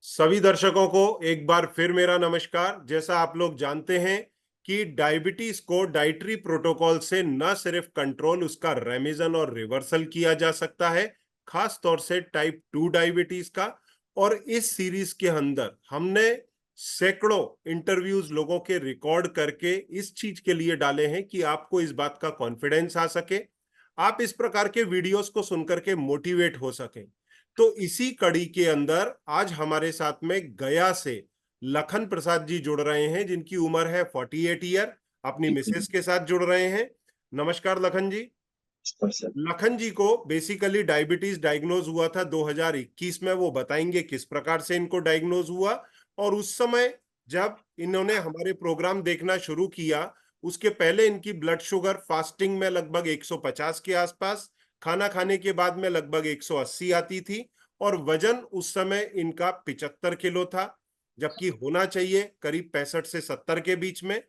सभी दर्शकों को एक बार फिर मेरा नमस्कार। जैसा आप लोग जानते हैं कि डायबिटीज को डाइटरी प्रोटोकॉल से न सिर्फ कंट्रोल, उसका रेमिजन और रिवर्सल किया जा सकता है, खास तौर से टाइप 2 डायबिटीज का। और इस सीरीज के अंदर हमने सैकड़ों इंटरव्यूज लोगों के रिकॉर्ड करके इस चीज के लिए डाले हैं कि आपको इस बात का कॉन्फिडेंस आ सके, आप इस प्रकार के वीडियोस को सुनकर के मोटिवेट हो सके। तो इसी कड़ी के अंदर आज हमारे साथ में गया से लखन प्रसाद जी जुड़ रहे हैं, जिनकी उम्र है 48 ईयर, अपनी मिसेस के साथ जुड़ रहे हैं। नमस्कार लखन जी। लखन जी को बेसिकली डायबिटीज डायग्नोज हुआ था 2021 में। वो बताएंगे किस प्रकार से इनको डायग्नोज हुआ, और उस समय जब इन्होंने हमारे प्रोग्राम देखना शुरू किया उसके पहले इनकी ब्लड शुगर फास्टिंग में लगभग 150 के आसपास, खाना खाने के बाद में लगभग 180 आती थी, और वजन उस समय इनका 75 किलो था, जबकि होना चाहिए करीब 65 से 70 के बीच में।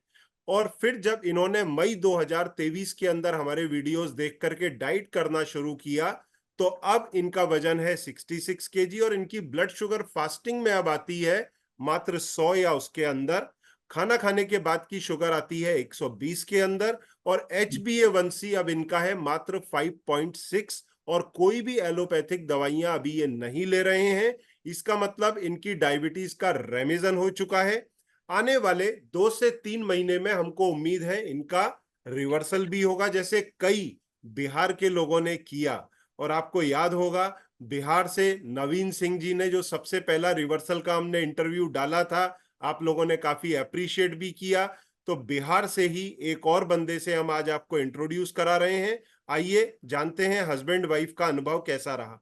और फिर जब इन्होंने मई 2023 के अंदर हमारे वीडियोस देख करके डाइट करना शुरू किया, तो अब इनका वजन है 66 केजी, और इनकी ब्लड शुगर फास्टिंग में अब आती है मात्र 100 या उसके अंदर। खाना खाने के बाद की शुगर आती है 120 के अंदर, और HbA1c अब इनका है मात्र 5.6, और कोई भी एलोपैथिक दवाइयां अभी ये नहीं ले रहे हैं। इसका मतलब इनकी डायबिटीज का रेमिजन हो चुका है। आने वाले 2 से 3 महीने में हमको उम्मीद है इनका रिवर्सल भी होगा, जैसे कई बिहार के लोगों ने किया। और आपको याद होगा बिहार से नवीन सिंह जी ने जो सबसे पहला रिवर्सल का हमने इंटरव्यू डाला था, आप लोगों ने काफी अप्रिशिएट भी किया। तो बिहार से ही एक और बंदे से हम आज आपको इंट्रोड्यूस करा रहे हैं। आइए जानते हैं हस्बैंड वाइफ का अनुभव कैसा रहा।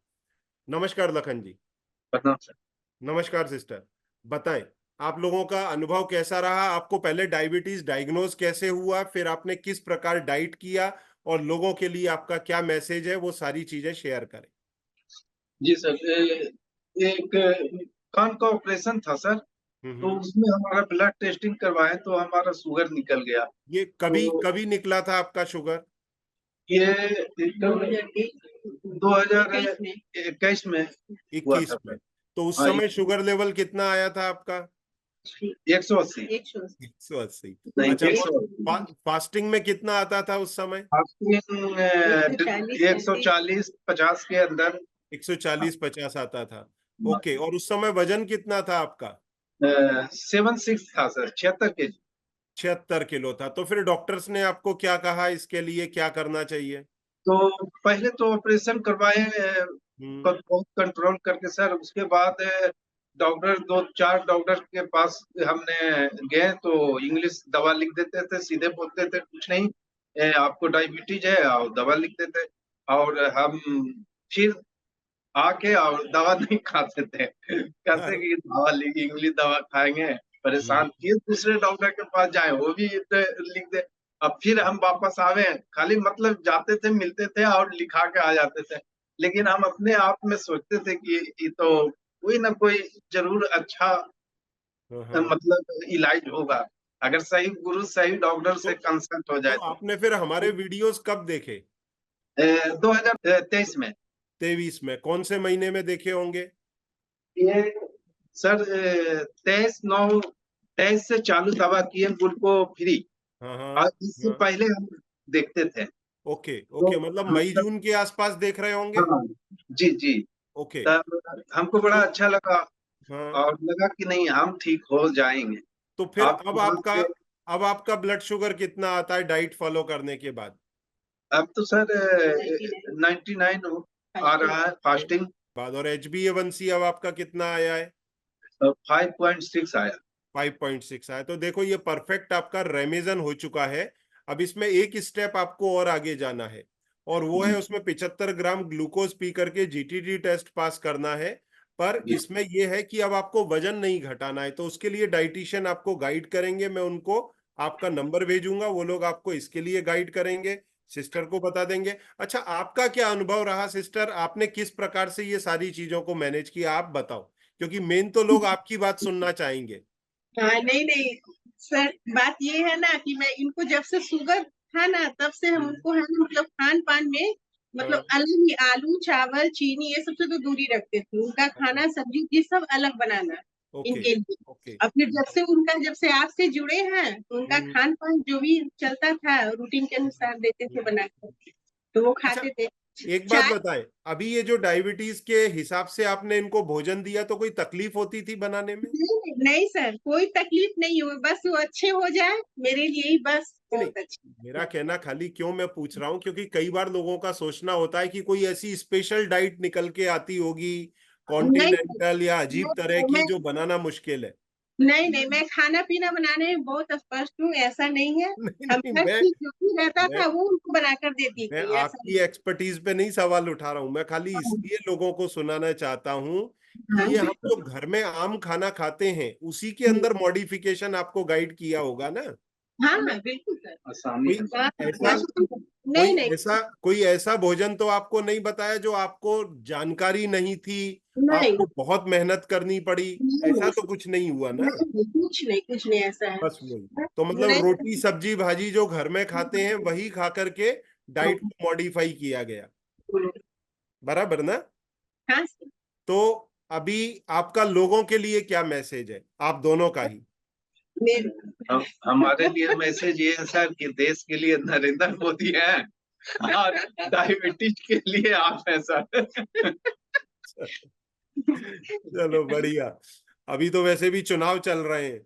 नमस्कार लखन जी। नमस्कार सिस्टर। बताएं आप लोगों का अनुभव कैसा रहा, आपको पहले डायबिटीज डायग्नोज कैसे हुआ, फिर आपने किस प्रकार डाइट किया, और लोगों के लिए आपका क्या मैसेज है, वो सारी चीजें शेयर करें। जी सर, एक कान का ऑपरेशन था सर। तो हम्म। उसमें हमारा ब्लड टेस्टिंग करवाए तो हमारा शुगर निकल गया। ये कभी तो कभी निकला था आपका शुगर? ये 2021 में हुआ था 21 में? सर। तो उस हाँ, समय शुगर लेवल कितना आया था आपका? 180। 180। नहीं, अच्छा, और 180। फास्टिंग में कितना आता था उस समय? आपकी 140 50 के अंदर। 140-50 आता था। ओके, और उस समय वजन कितना था आपका? 76 था सर, 76 kg। 76 किलो था। तो फिर डॉक्टर्स ने आपको क्या कहा, इसके लिए क्या करना चाहिए? तो पहले तो ऑपरेशन करवाए, हम्म। बहुत कंट्रोल करके सर। उसके बाद डॉक्टर, 2-4 डॉक्टर के पास हमने गए तो इंग्लिश दवा लिख देते थे, सीधे बोलते थे कुछ नहीं, आपको डायबिटीज है, और दवा लिख देते। और हम फिर आके और दवा नहीं खाते थे, कहते अरे। कि दवा लिख, इंग्लिश दवा खाएंगे, हम्म। परेशान। फिर दूसरे डॉक्टर के पास जाए, वो भी लिख दे। अब फिर हम वापस आवे, खाली मतलब जाते थे, मिलते थे और लिखा के आ जाते थे। लेकिन हम अपने आप में सोचते थे कि ये तो कोई ना कोई जरूर अच्छा हाँ। मतलब इलाज होगा, अगर सही गुरु सही डॉक्टर तो से कंसल्ट हो तो जाए तो। आपने फिर हमारे वीडियोस कब देखे? 2023 में। 23 में? कौन से महीने में देखे होंगे? ये सर 23 से चालू दवा किए, ग्लूको फ्री। हाँ हाँ और इससे हाँ। पहले हम देखते थे। ओके तो ओके, मतलब हाँ मई तब, जून के आसपास देख रहे होंगे। हाँ जी जी। ओके। तब हमको बड़ा तो अच्छा लगा, हाँ, और लगा कि नहीं, हम ठीक हो जाएंगे। तो फिर आप वहां से अब आपका ब्लड शुगर कितना आता है डाइट फॉलो करने के बाद? अब तो सर 99 आ रहा है फास्टिंग। बाद और HbA1c अब आपका कितना आया है? 5.6 आया। 5.6 आया। तो देखो ये परफेक्ट आपका रेमिजन हो चुका है। अब इसमें एक स्टेप आपको और आगे जाना है, और वो है उसमें 75 ग्राम ग्लूकोज पी करके GTT टेस्ट पास करना है। पर जी इसमें यह है कि अब आपको वजन नहीं घटाना है, तो उसके लिए डाइटिशियन आपको गाइड करेंगे। मैं उनको आपका नंबर भेजूंगा, वो लोग आपको इसके लिए गाइड करेंगे, सिस्टर को बता देंगे। अच्छा, आपका क्या अनुभव रहा सिस्टर, आपने किस प्रकार से ये सारी चीजों को मैनेज किया, आप बताओ, क्योंकि मेन तो लोग आपकी बात सुनना चाहेंगे। हाँ, नहीं नहीं सर, बात ये है ना कि मैं इनको जब से शुगर था ना, तब से हम उनको है ना, मतलब खान पान में मतलब अलग ही आलू चावल चीनी ये सबसे तो दूरी रखते थे। उनका खाना सब्जी ये सब अलग बनाना ओके इनके लिए। ओके। और फिर जब से आपसे जुड़े हैं तो उनका खान पान जो भी चलता था रूटीन के अनुसार देते थे बनाकर, तो वो अच्छा, खाते थे। एक बात चाय बताएं, अभी ये जो डायबिटीज के हिसाब से आपने इनको भोजन दिया तो कोई तकलीफ होती थी बनाने में? नहीं सर, कोई तकलीफ नहीं हुई, बस वो अच्छे हो जाए मेरे लिए ही बस नहीं नहीं, बहुत अच्छी मेरा है। कहना खाली क्यों मैं पूछ रहा हूँ, क्योंकि कई बार लोगों का सोचना होता है कि कोई ऐसी स्पेशल डाइट निकल के आती होगी नहीं कॉन्टिनेंटल या अजीब तरह की, मैं जो बनाना मुश्किल है। नहीं मैं खाना पीना बनाने में बहुत स्पष्ट हूँ, ऐसा नहीं है। नहीं हम नहीं, हर चीज जो भी रहता मैं था वो उनको बनाकर देती मैं थी, ऐसा आपकी एक्सपर्टीज पे नहीं सवाल उठा रहा हूं, मैं खाली नहीं। इसलिए लोगों को सुनाना चाहता हूं कि हाँ ये हम जो घर में आम खाना खाते हैं उसी के अंदर मॉडिफिकेशन आपको गाइड किया होगा ना। हाँ हाँ बिल्कुल सर। आसानी कोई है। हाँ, ऐसा नहीं नहीं कोई ऐसा भोजन तो आपको नहीं बताया जो आपको जानकारी नहीं थी, नहीं आपको बहुत मेहनत करनी पड़ी? ऐसा नहीं तो कुछ नहीं हुआ ना? कुछ नहीं ऐसा है। बस वही, तो मतलब रोटी नहीं सब्जी भाजी जो घर में खाते हैं वही खा करके डाइट को मॉडिफाई किया गया, बराबर ना? हाँ तो अभी आपका लोगों के लिए क्या मैसेज है, आप दोनों का ही? मेरे हमारे लिए मैसेज ये है सर कि देश के लिए नरेंद्र मोदी हैं और डायबिटीज के लिए आप हैं सर। चलो बढ़िया। अभी तो वैसे भी चुनाव चल रहे हैं,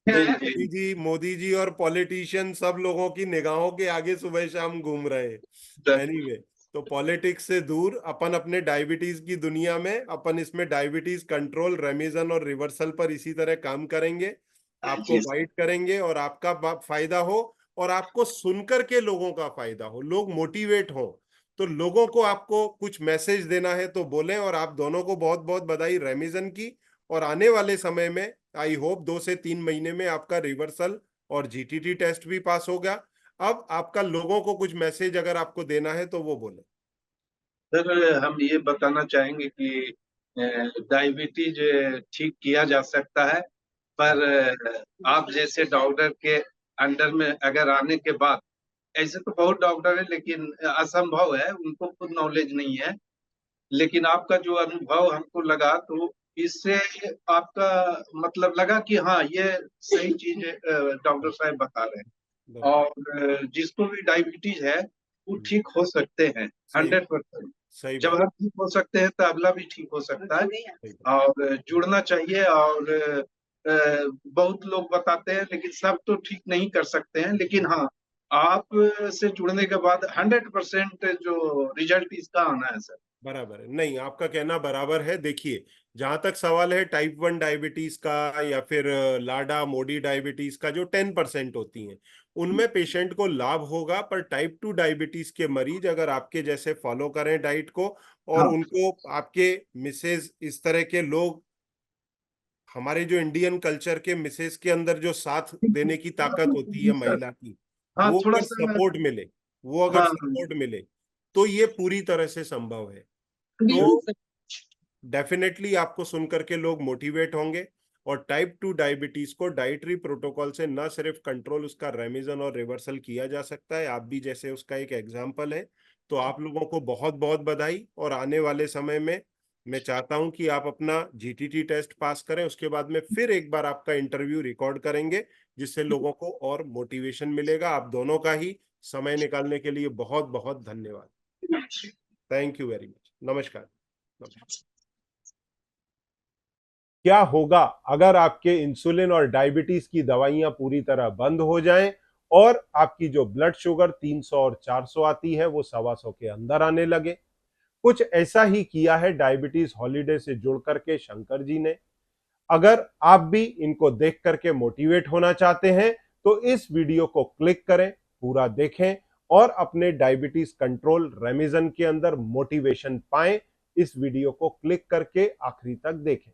तो मोदी जी और पॉलिटिशियन सब लोगों की निगाहों के आगे सुबह शाम घूम रहे हैं। एनीवे, तो पॉलिटिक्स से दूर अपन अपने डायबिटीज की दुनिया में अपन इसमें डायबिटीज कंट्रोल, रेमिजन और रिवर्सल पर इसी तरह काम करेंगे, आपको गाइड करेंगे और आपका फायदा हो और आपको सुनकर के लोगों का फायदा हो, लोग मोटिवेट हो। तो लोगों को आपको कुछ मैसेज देना है तो बोलें, और आप दोनों को बहुत बहुत बधाई रेमिजन की। और आने वाले समय में आई होप 2 से 3 महीने में आपका रिवर्सल और जीटीटी टेस्ट भी पास होगा। अब आपका लोगों को कुछ मैसेज अगर आपको देना है तो वो बोले। सर हम ये बताना चाहेंगे कि डायबिटीज ठीक किया जा सकता है, पर आप जैसे डॉक्टर के अंडर में अगर आने के बाद, ऐसे तो बहुत डॉक्टर है लेकिन असंभव है, उनको खुद नॉलेज नहीं है, लेकिन आपका जो अनुभव हमको लगा तो इससे आपका मतलब लगा कि हाँ ये सही चीज डॉक्टर साहब बता रहे हैं, बराबर। और जिसको भी डायबिटीज है वो ठीक हो सकते हैं सही 100%। सही जब बात। हम ठीक हो सकते हैं तो अगला भी ठीक हो सकता है। सही बात। और जुड़ना चाहिए, और बहुत लोग बताते हैं लेकिन सब तो ठीक नहीं कर सकते हैं, लेकिन हाँ आप से जुड़ने के बाद 100% जो रिजल्ट इसका आना है सर। बराबर है, नहीं आपका कहना बराबर है। देखिए, जहां तक सवाल है टाइप 1 डायबिटीज का या फिर लाडा मोडी डायबिटीज का, जो 10% होती हैं उनमें पेशेंट को लाभ होगा, पर टाइप 2 डायबिटीज के मरीज अगर आपके जैसे फॉलो करें डाइट को, और हाँ उनको आपके मिसेज इस तरह के लोग, हमारे जो इंडियन कल्चर के मिसेज के अंदर जो साथ देने की ताकत होती है महिला की, हाँ वो थोड़ा अगर सा। सपोर्ट मिले, वो अगर हाँ सपोर्ट मिले तो ये पूरी तरह से संभव है। बिल्कुल तो सर। डेफिनेटली आपको सुनकर के लोग मोटिवेट होंगे, और टाइप 2 डायबिटीज को डाइटरी प्रोटोकॉल से न सिर्फ कंट्रोल, उसका रेमिजन और रिवर्सल किया जा सकता है। आप भी जैसे उसका एक एग्जाम्पल है। तो आप लोगों को बहुत बहुत बधाई, और आने वाले समय में मैं चाहता हूं कि आप अपना जीटीटी टेस्ट पास करें, उसके बाद में फिर एक बार आपका इंटरव्यू रिकॉर्ड करेंगे, जिससे लोगों को और मोटिवेशन मिलेगा। आप दोनों का ही समय निकालने के लिए बहुत बहुत धन्यवाद। Thank you very much. नमस्कार। क्या होगा अगर आपके इंसुलिन और डायबिटीज की दवाइयां पूरी तरह बंद हो जाएं और आपकी जो ब्लड शुगर 300 और 400 आती है वो 125 के अंदर आने लगे? कुछ ऐसा ही किया है डायबिटीज हॉलीडे से जुड़ करके शंकर जी ने। अगर आप भी इनको देख करके मोटिवेट होना चाहते हैं तो इस वीडियो को क्लिक करें, पूरा देखें और अपने डायबिटीज कंट्रोल रेमिजन के अंदर मोटिवेशन पाएं। इस वीडियो को क्लिक करके आखिरी तक देखें।